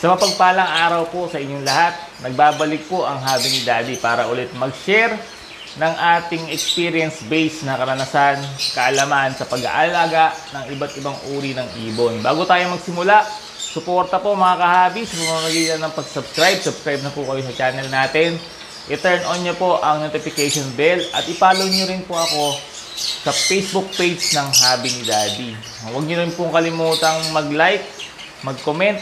Sa mapagpalang araw po sa inyong lahat, nagbabalik po ang Hobby ni Daddy para ulit mag-share ng ating experience-based na karanasan, kaalaman sa pag-aalaga ng iba't ibang uri ng ibon. Bago tayo magsimula, suporta po mga ka-hobby sa pamamagitan ng pag-subscribe. Subscribe na po kayo sa channel natin. I-turn on nyo po ang notification bell at i-follow nyo rin po ako sa Facebook page ng Hobby ni Daddy. Huwag nyo rin pong kalimutang mag-like, mag-comment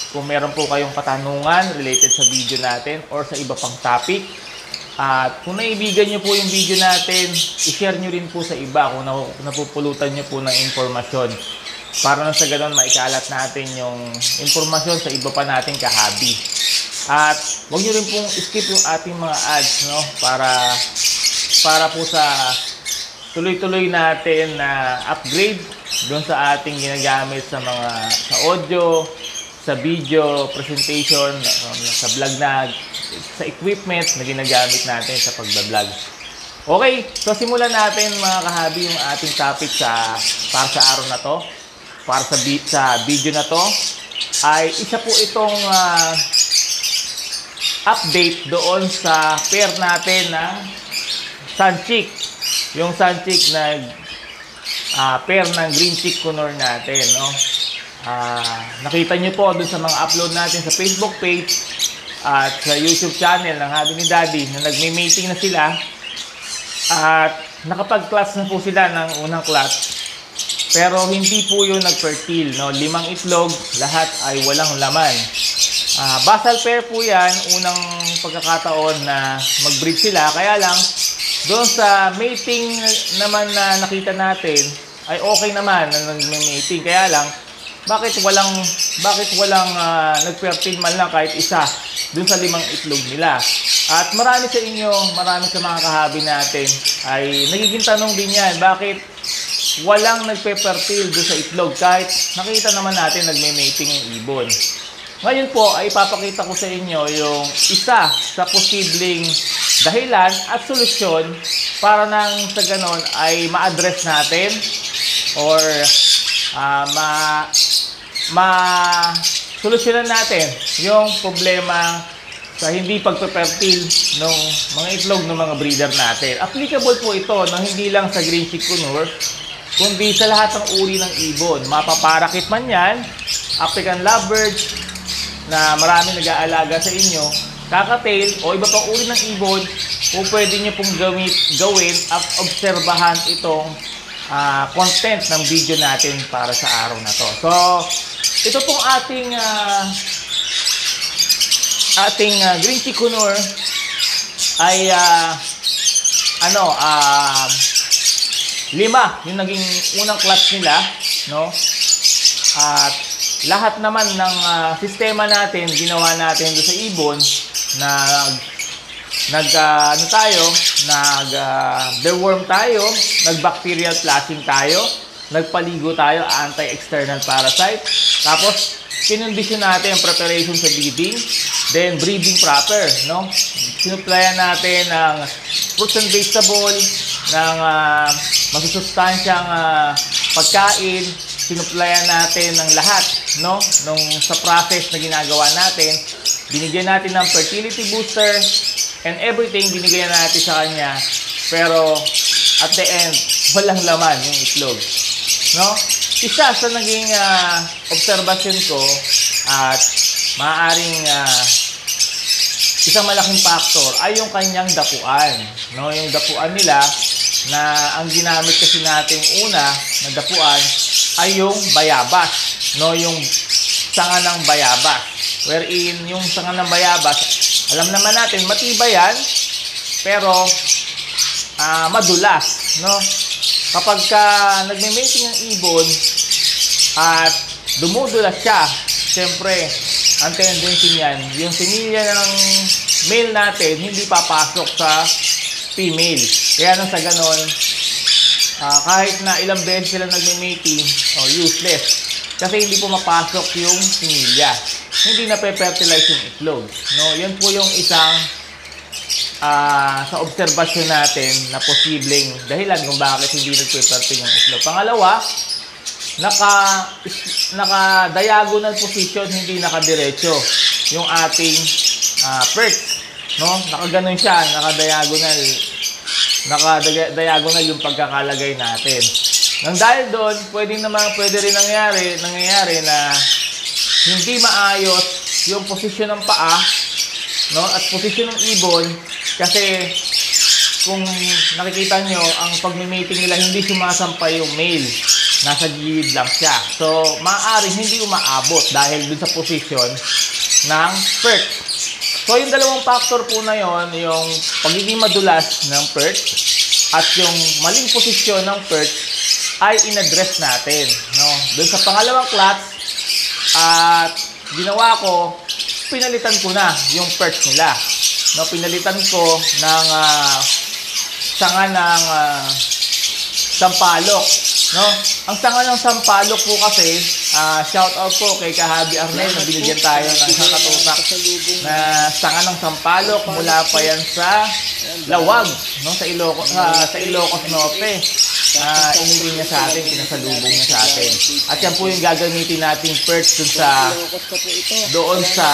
kung meron po kayong katanungan related sa video natin or sa iba pang topic. At kung naibigan nyo po yung video natin, i-share nyo rin po sa iba kung napupulutan nyo po ng informasyon. Para na sa ganun, maikalat natin yung informasyon sa iba pa nating ka-hobby. At huwag nyo rin pong skip yung ating mga ads, no? Para po sa tuloy-tuloy natin na upgrade doon sa ating ginagamit sa audio, sa video, presentation, sa vlog sa equipment na ginagamit natin sa pagbablog. Okay, so simulan natin mga ka-hobby yung ating topic para sa araw na to. Para sa video na to ay isa po itong update doon sa pair natin na Sunchick. Yung Sunchick na pair ng Green Chick Conure natin, no? Nakita nyo po dun sa mga upload natin sa Facebook page at sa YouTube channel ng Hobby ni Daddy na nagme-mating na sila at nakapag-clutch na po sila ng unang clutch. Pero hindi po yun nag-fertile, no? 5 itlog, lahat ay walang laman. Basal pair po yan, unang pagkakataon na mag-breed sila, kaya lang doon sa mating naman na nakita natin ay okay naman na nagme-mating. Kaya lang, bakit walang nag-fertile man lang kahit isa doon sa 5 itlog nila? At marami sa mga ka-hobby natin ay nagiging tanong din yan, bakit walang nagpe-fertile doon sa itlog kahit nakita naman natin nagme-mating yung ibon? Ngayon po ay ipapakita ko sa inyo yung isa sa posibleng dahilan at solusyon para nang sa ganon ay ma-address natin or solusyonan natin yung problema sa hindi pagpe-fertile ng mga itlog ng mga breeder natin. Applicable po ito na hindi lang sa Green Chick Conure, kundi sa lahat ng uri ng ibon. Mapaparakit man yan, African lovebird na marami nag-aalaga sa inyo, kakatail o iba pang uri ng ibon, kung pwede nyo pong gawin at obserbahan itong content ng video natin para sa araw na to. So, ito pong ating Green Chick Conure ay 5 yung naging unang clutch nila, no? At lahat naman ng sistema natin ginawa natin doon sa ibon na deworm tayo, nag-bacterial flushing tayo, nagpaligo tayo, anti-external parasite, tapos kinondisyon natin ang preparation sa breeding, then breeding proper, no? Sinuplayan natin ng fruits and vegetable, ng masusustansyang pagkain, sinuplayan natin ng lahat, no? Sa process na ginagawa natin, binigyan natin ng fertility booster and everything, binigyan natin sa kanya. Pero at the end, walang laman yung itlog, no? Isa sa naging observation ko at maaaring isang malaking factor ay yung kanyang dapuan, no? Yung dapuan nila na ang ginamit kasi natin una na dapuan ay yung bayabas, no? Yung sanga ng bayabas. Wherein yung sanga ng bayabas, alam naman natin matibay yan, pero madulas, no? Kapag nagme-mating ang ibon at dumudulas siya, siyempre ang tendency niyan, yung similya ng male natin hindi papasok sa female. Kaya nang sa ganon, kahit na ilang beses sila nagme-mating, useless. Kasi hindi po mapasok yung similya. Hindi na pe-fertilize yung itlog, no? Yan po yung isang sa obserbasyon natin na posibleng dahilan kung bakit hindi nagpe-fertile yung itlog. Pangalawa, naka-diagonal position, hindi naka-diretso yung ating perch, no? Nakaganon siya, naka-diagonal yung pagkakalagay natin. Nang dahil doon, pwede rin nangyayari na hindi maayos yung posisyon ng paa, no? At posisyon ng ibon, kasi kung nakikita nyo, ang pagmi-mating nila hindi sumasampay yung male. Nasa gilid lang siya. So, maaaring hindi umaabot dahil dun sa posisyon ng perch. So, yung dalawang factor po na yon, yung pagiging madulas ng perch at yung maling posisyon ng perch ay in-address natin, no? Dun sa pangalawang clutch, at ginawa ko, pinalitan ko na yung perch nila. No, pinalitan ko ng sanga ng sampalok, no? Ang sanga ng sampalok po kasi, shout out po kay Kahabi Arnel na binigyan tayo ng isang katutak na sanga ng sampalok mula pa yan sa Lawag, no? Sa Ilocos Norte. Inili niya sa atin, pinasalubong niya sa atin. At yan po yung gagamitin nating perch doon sa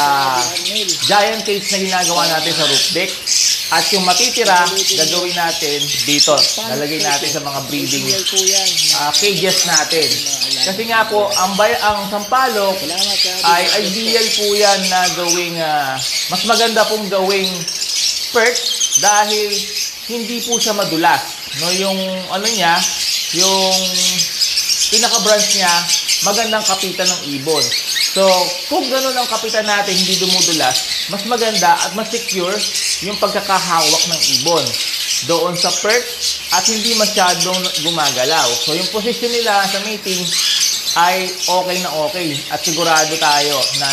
giant cage na ginagawa natin sa roof deck. At yung matitira, gagawin natin dito. Lalagay natin sa mga breeding cages natin. Kasi nga po, ang sampalok ay ideal po yan na gawing, mas maganda pong gawing perch dahil hindi po siya madulas. No, yung ano niya, yung pinaka-branch niya, magandang kapitan ng ibon. So, kung gano'n ang kapitan natin, hindi dumudulas, mas maganda at mas secure yung pagkakahawak ng ibon doon sa perch at hindi masyadong gumagalaw. So, yung position nila sa mating ay okay na okay at sigurado tayo na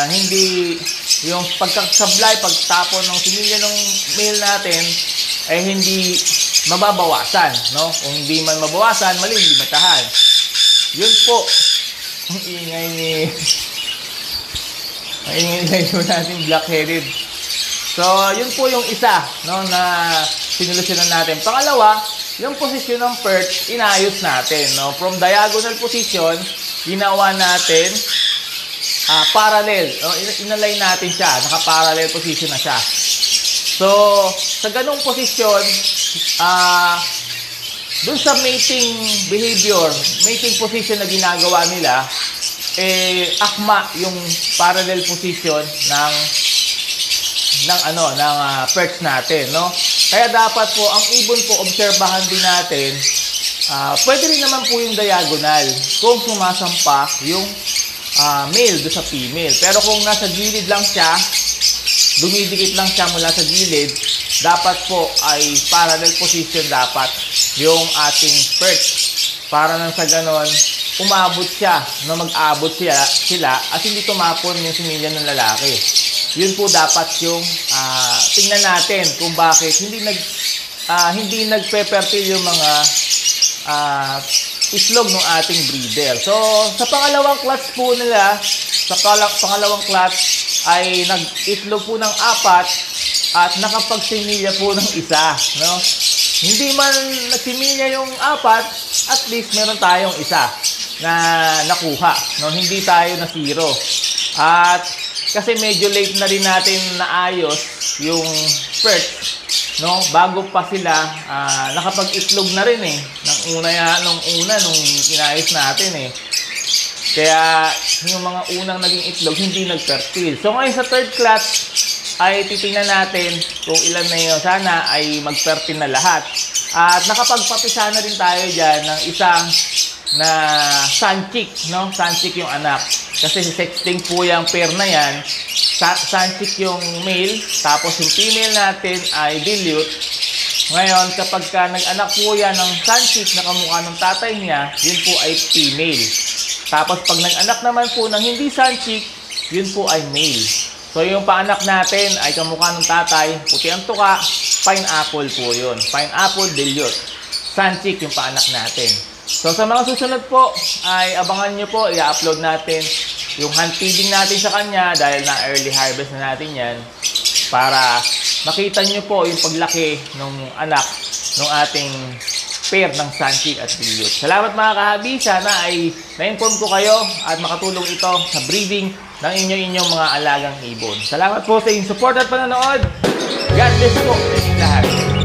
hindi yung pagkakasablay, pagtapon ng similya ng male natin ay hindi mababawasan, no? Kung hindi man mabawasan, maling limitahan. Yun po, ang ingay po natin black-headed. So, yun po yung isa, no, na sinolusyonan natin. Pangalawa, yung posisyon ng perch, inayos natin, no? From diagonal position, ginawa natin parallel, no? Inalay natin siya, naka-parallel position na siya. So, sa ganung posisyon, dun sa mating behavior, mating position na ginagawa nila, akma yung parallel position ng perch natin, no? Kaya dapat po, ang ibon po, obserbahan din natin, pwede rin naman po yung diagonal kung sumasampa yung male do sa female. Pero kung nasa gilid lang siya, dumidikit lang siya mula sa gilid, dapat po ay parallel position dapat yung ating perch. Para nang sa ganon, umabot siya, no, mag-abot sila at hindi tumapon yung similya ng lalaki. Yun po dapat yung tingnan natin kung bakit hindi nagpe-fertile yung mga itlog ng ating breeder. So, sa pangalawang clutch po nila, pangalawang clutch ay nag-itlog po ng 4 at nakapagsimilya po ng 1, no? Hindi man nagsimilya yung 4, at least meron tayong 1 na nakuha, no? Hindi tayo na 0. At kasi medyo late na rin natin naayos yung perch, no? Bago pa sila nakapag-itlog na rin nung inayos natin Kaya yung mga unang naging itlog hindi nag-fertile. So ngayon sa third clutch ay titingnan natin kung ilan na yun. Sana ay mag-fertile na lahat. At nakapagpapisa na rin tayo dyan ng isang na sunchick, no? Sunchick yung anak. Kasi si sexting po yung pair na yan. Sunchick yung male, tapos yung female natin ay dilute. Ngayon, kapag nag-anak po yan ng sunchick na kamukha ng tatay niya, yun po ay female. Tapos pag nag-anak naman po ng hindi sunchick, yun po ay male. So yung paanak natin ay kamukha ng tatay, puti ang tuka, pineapple po yun. Pineapple dilute. Sunchick yung paanak natin. So sa mga susunod po ay abangan nyo po, i-upload natin yung hand feeding natin sa kanya dahil na early harvest na natin yan para makita nyo po yung paglaki ng anak ng ating pair ng Sanchi at Dilute. Salamat mga kahabi. Sana ay na-inform ko kayo at makatulong ito sa breeding ng inyong mga alagang ibon. Salamat po sa inyong support at panonood. God bless po sa inyong lahat.